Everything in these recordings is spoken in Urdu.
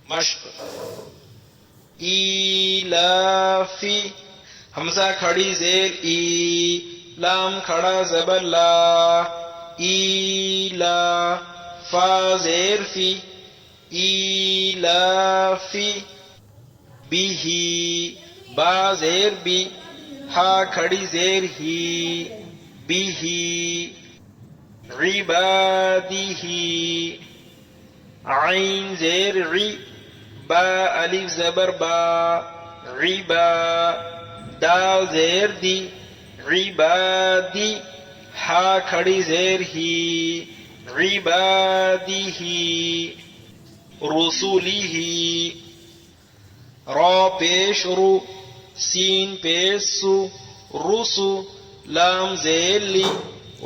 مشق. ایلافی حمزہ کھڑی زیر ای، لام کھڑا زبر لا، ایلا. فا زیر فی، ایلافی. بیہی با زیر بی، ہا کھڑی زیر ہی، بیہی. عبادی عین زیر عی، با الف زبر با، عبا. دال زیر دی، عبادی. ہا کھڑی زیر ہی، عبادی. رسولی را پیش رو، سین پیش سو، رسو. لام زیر لی،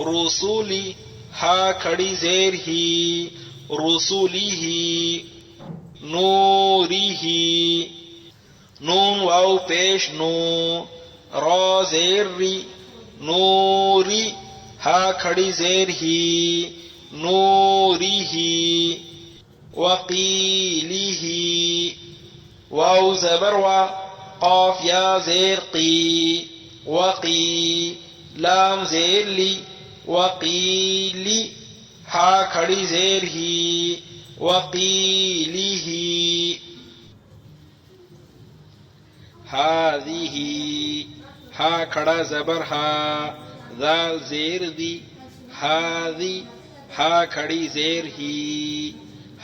رسولی. ہا کھڑی زیر ہی، رسولی. نوری نون واو پیش نو، را زیر ری، نوری. ہا کھڑی زیر ہی، نوری. وقیلہ واو زبر وا، قاف یا زیر قی، وقی. لام زیر لی، وقیلی. ہا کھڑی زیر ہی، وقیلہ. ہذہ ہا کھڑا زبر ہا، ذال زیر دی، ہاذی. ہا کھڑی زیر ہی،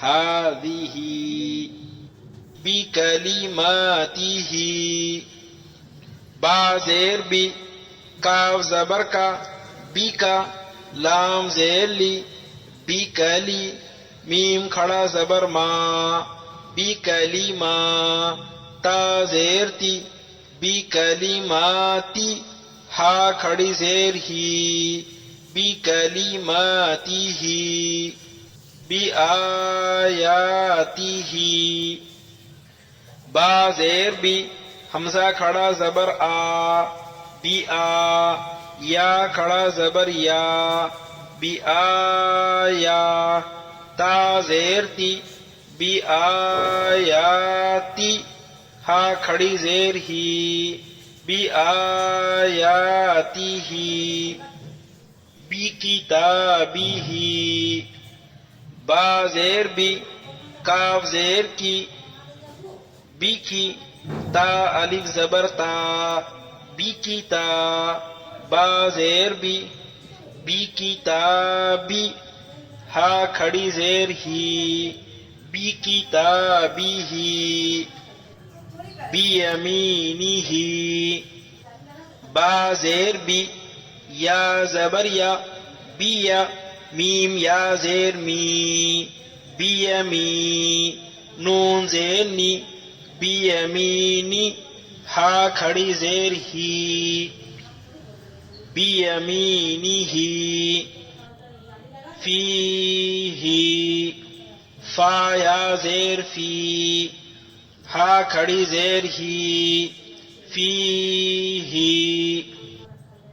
ہاذہ. بکلماتہ با زیر بی، کاف زبر کا، بی کا. لام زیر لی، بکلی. میم کھڑا زبر ما، بکلیما. تا زیر تی، بکلماتی. ہا کھڑی زیر ہی، بکلماتہ. بآیاتہ با زیر بی، حمزہ کھڑا زبر آ، بی آ. یا کھڑا زبر یا، بی آیا. تا زیر تی، بی آیاتی. ہا کھڑی زیر ہی، بی آیاتہ. بی کتابہ با زیر بی، کاف زیر کی، بی کی. تا الف زبر تا، بی کی تا. با زیر بی، بی کتابی. ہا کھڑی زیر ہی، بی کتابہ. بیمینہ با زیر بی، یا زبر یا، بیا. میم یا زیر می، بیمی. نون زیر نی، بیمینی. ہا کھڑی زیر ہی، بیمینہ. فیہ فا یا زیر فی، ہا کھڑی زیر ہی، فیہ.